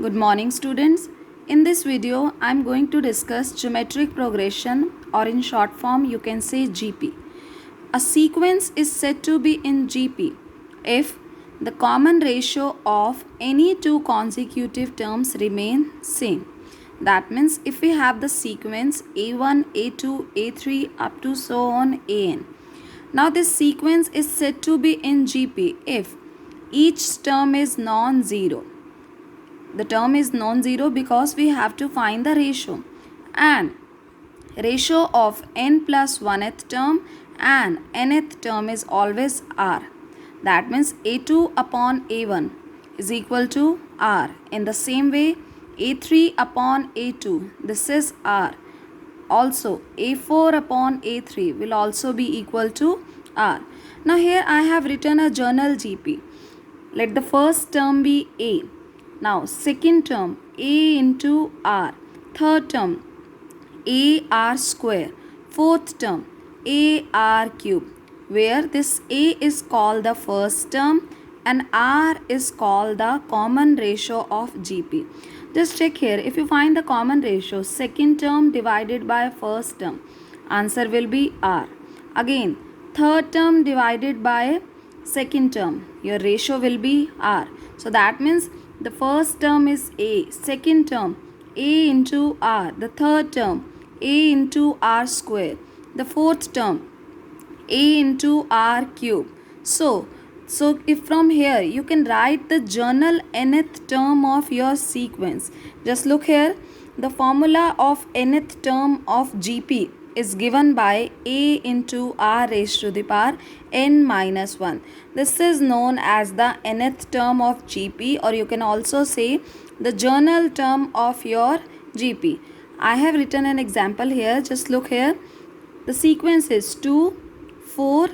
Good morning, students. In this video, I am going to discuss geometric progression, or in short form you can say GP. A sequence is said to be in GP if the common ratio of any two consecutive terms remain same. That means if we have the sequence A1, A2, A3 up to so on AN. Now this sequence is said to be in GP if each term is non-zero. The term is non-zero because we have to find the ratio, and ratio of n plus 1th term and nth term is always r. That means a2 upon a1 is equal to r. In the same way, a3 upon a2, this is r. Also a4 upon a3 will also be equal to r. Now here I have written a journal GP. Let the first term be a. Now second term a into r, third term a r square, fourth term a r cube, where this a is called the first term and r is called the common ratio of GP. Just check here, if you find the common ratio, second term divided by first term, answer will be r. Again, third term divided by second term, your ratio will be r. So that means the first term is a, second term a into r, the third term a into r square, the fourth term a into r cube. So if from here you can write the journal nth term of your sequence. Just look here, the formula of nth term of GP is given by a into r raised to the power n minus 1. This is known as the nth term of GP, or you can also say the journal term of your GP. I have written an example here. Just look here. The sequence is 2, 4,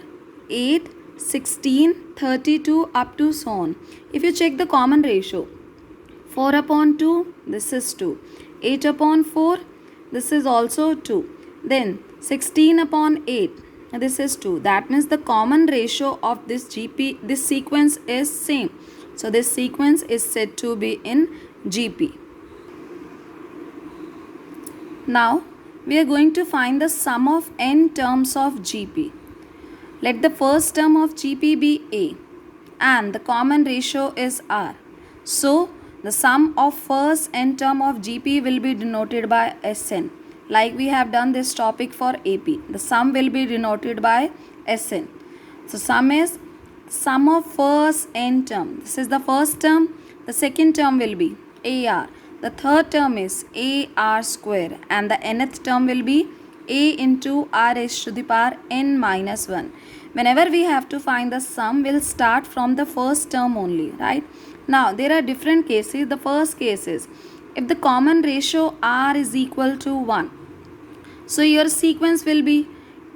8, 16, 32 up to so on. If you check the common ratio, 4 upon 2, this is 2. 8 upon 4, this is also 2. Then 16 upon 8, this is 2. That means the common ratio of this GP, this sequence is same. So this sequence is said to be in GP. Now we are going to find the sum of n terms of GP. Let the first term of GP be a and the common ratio is r. So the sum of first n term of GP will be denoted by Sn. Like we have done this topic for AP. The sum will be denoted by Sn. So sum is sum of first n term. This is the first term. The second term will be AR. The third term is AR square, and the nth term will be a into r raised to the power n minus 1. Whenever we have to find the sum, we'll start from the first term only, right? Now there are different cases. The first case is if the common ratio r is equal to 1. So your sequence will be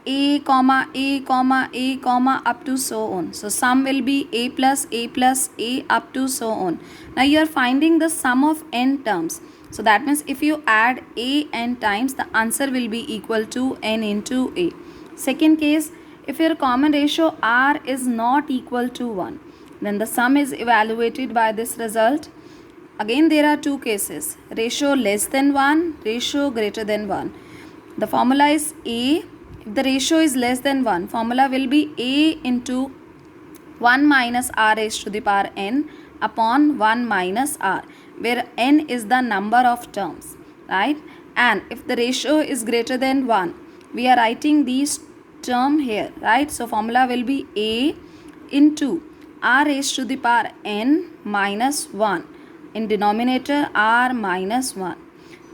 a comma a comma a comma up to so on. So sum will be a plus a up to so on. Now you are finding the sum of n terms. So that means if you add a n times, the answer will be equal to n into a. Second case, if your common ratio r is not equal to 1, then the sum is evaluated by this result. Again, there are two cases, ratio less than 1, ratio greater than 1. The formula is a. If the ratio is less than 1, formula will be a into 1 minus r raised to the power n upon 1 minus r, where n is the number of terms, right? And if the ratio is greater than 1, we are writing these term here, right? So formula will be a into r raised to the power n minus 1, in denominator r minus 1.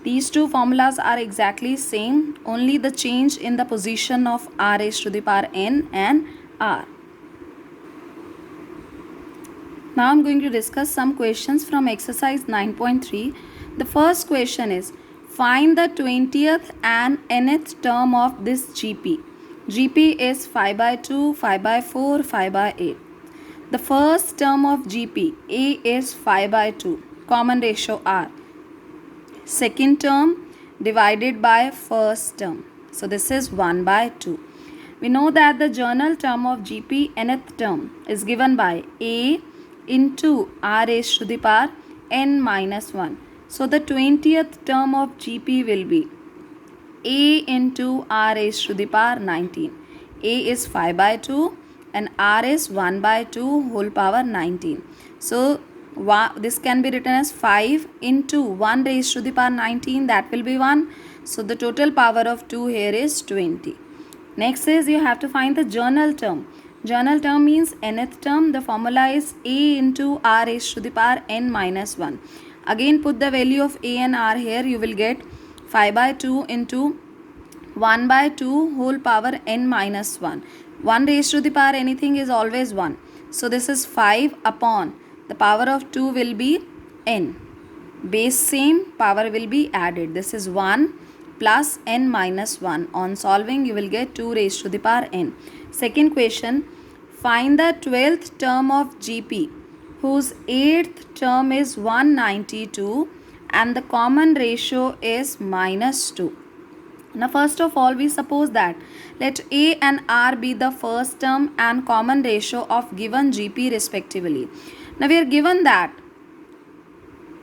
These two formulas are exactly same, only the change in the position of r raised to the power n and r. Now I am going to discuss some questions from exercise 9.3. The first question is, find the 20th and nth term of this GP. GP is 5 by 2, 5 by 4, 5 by 8. The first term of GP, A, is 5 by 2, common ratio r. Second term divided by first term. So this is 1 by 2. We know that the journal term of GP nth term is given by a into r raised to the power n minus 1. So the 20th term of GP will be a into r raised to the power 19. A is 5 by 2 and r is 1 by 2 whole power 19. So this can be written as 5 into 1 raised to the power 19, that will be 1. So the total power of 2 here is 20. Next is you have to find the journal term. Journal term means nth term. The formula is a into r raised to the power n minus 1. Again put the value of a and r here. You will get 5 by 2 into 1 by 2 whole power n minus 1. 1 raised to the power anything is always 1. So this is 5 upon the power of 2 will be n. Base same, power will be added. This is 1 plus n minus 1. On solving you will get 2 raised to the power n. Second question, find the 12th term of GP whose 8th term is 192 and the common ratio is minus 2. Now first of all we suppose that let A and R be the first term and common ratio of given GP respectively. Now we are given that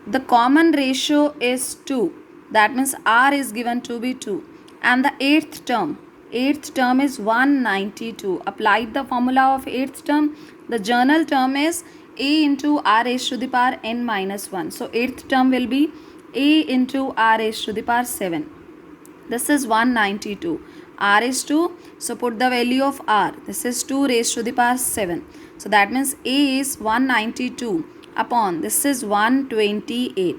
the common ratio is 2. That means R is given to be 2. And the 8th term is 192. Applied the formula of 8th term. The journal term is A into R raised to the power n minus 1. So 8th term will be A into R raised to the power 7. This is 192. R is 2. So put the value of R. This is 2 raised to the power 7. So that means A is 192 upon this is 128.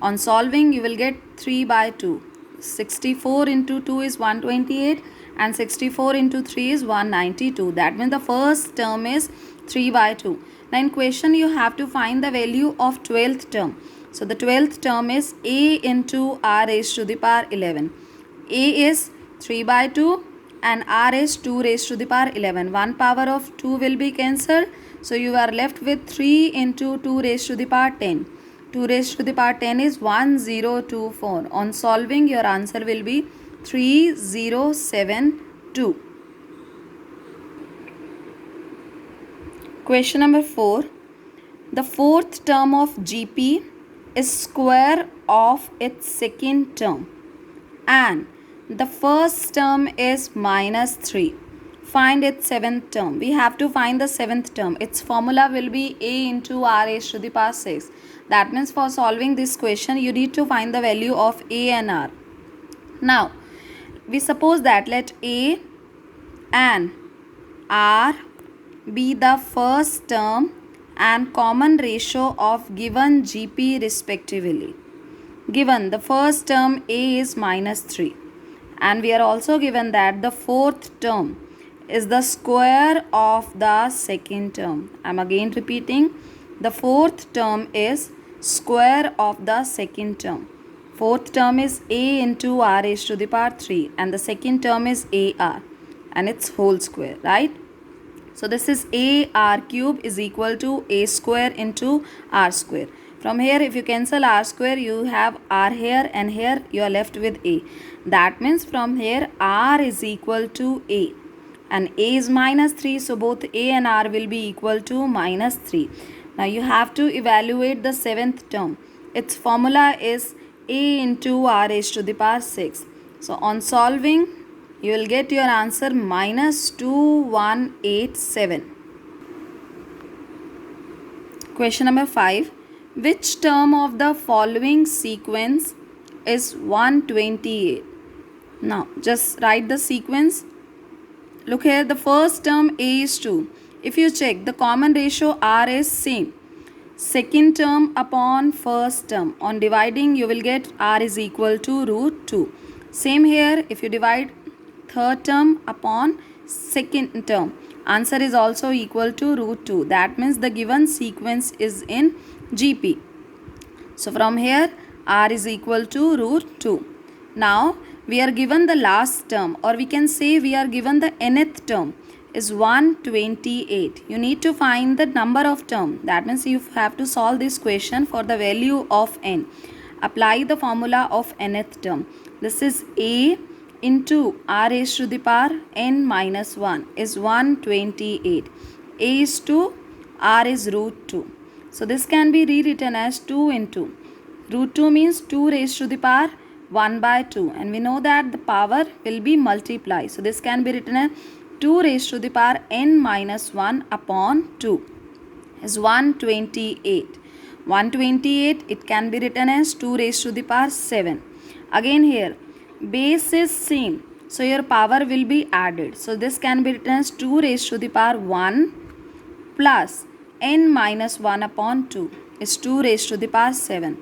On solving you will get 3 by 2. 64 into 2 is 128 and 64 into 3 is 192. That means the first term is 3 by 2. Now in question you have to find the value of 12th term. So the 12th term is A into R raised to the power 11. A is 3 by 2 and R is 2 raised to the power 11. 1 power of 2 will be cancelled. So you are left with 3 into 2 raised to the power 10. 2 raised to the power 10 is 1024. On solving your answer will be 3072. Question number 4. The fourth term of GP is square of its second term and the first term is minus 3. Find its seventh term. We have to find the seventh term. Its formula will be A into R raised to the power 6. That means for solving this question you need to find the value of A and R. Now we suppose that let A and R be the first term and common ratio of given GP respectively. Given the first term A is minus 3 and we are also given that the fourth term is the square of the second term. I am again repeating, the fourth term is square of the second term. Fourth term is A into R raised to the power 3 and the second term is AR and its whole square, right? So this is AR cube is equal to A square into R square. From here if you cancel R square you have R here and here you are left with A. That means from here R is equal to A and A is minus 3, so both A and R will be equal to minus 3. Now you have to evaluate the seventh term. Its formula is A into R raised to the power 6. So on solving you will get your answer minus 2187. Question number 5. Which term of the following sequence is 128? Now just write the sequence. Look here, the first term A is 2. If you check the common ratio R is same. Second term upon first term. On dividing you will get R is equal to root 2. Same here, if you divide third term upon second term, answer is also equal to root 2. That means the given sequence is in GP. So from here R is equal to root 2. Now we are given the last term, or we can say we are given the nth term is 128. You need to find the number of term. That means you have to solve this question for the value of n. Apply the formula of nth term. This is A into R raised to the power n minus 1 is 128. A is 2, R is root 2. So this can be rewritten as 2 into root 2 means 2 raised to the power 1 by 2, and we know that the power will be multiplied. So this can be written as 2 raised to the power n minus 1 upon 2 is 128. 128, it can be written as 2 raised to the power 7. Again here, base is same. So your power will be added. So this can be written as 2 raised to the power 1 plus n minus 1 upon 2 is 2 raised to the power 7.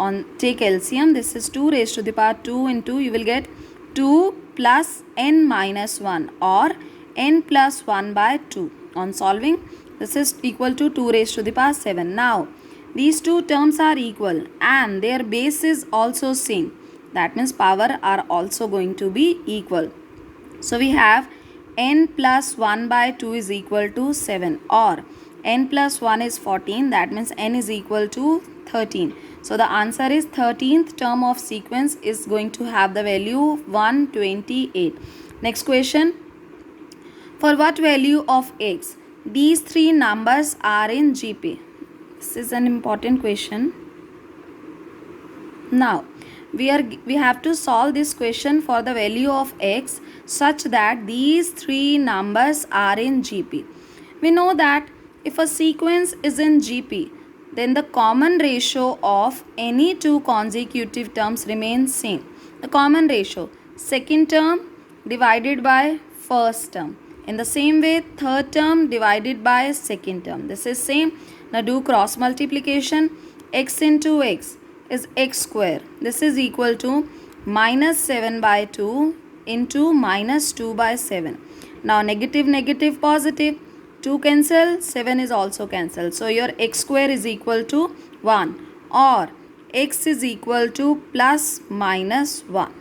On take LCM, this is 2 raised to the power 2 into, you will get 2 plus n minus 1 or n plus 1 by 2. On solving, this is equal to 2 raised to the power 7. Now, these two terms are equal and their base is also same. That means power are also going to be equal. So we have n plus 1 by 2 is equal to 7, or n plus 1 is 14. That means n is equal to 13. So the answer is 13th term of sequence is going to have the value 128. Next question. For what value of x these three numbers are in GP? This is an important question. Now, we have to solve this question for the value of x such that these three numbers are in GP. We know that if a sequence is in GP, then the common ratio of any two consecutive terms remains same. The common ratio, second term divided by first term. In the same way, third term divided by second term. This is same. Now do cross multiplication. X into x is x square. This is equal to minus 7 by 2 into minus 2 by 7. Now negative, negative, positive. 2 cancel, 7 is also cancelled. So your x square is equal to 1, or x is equal to plus minus 1.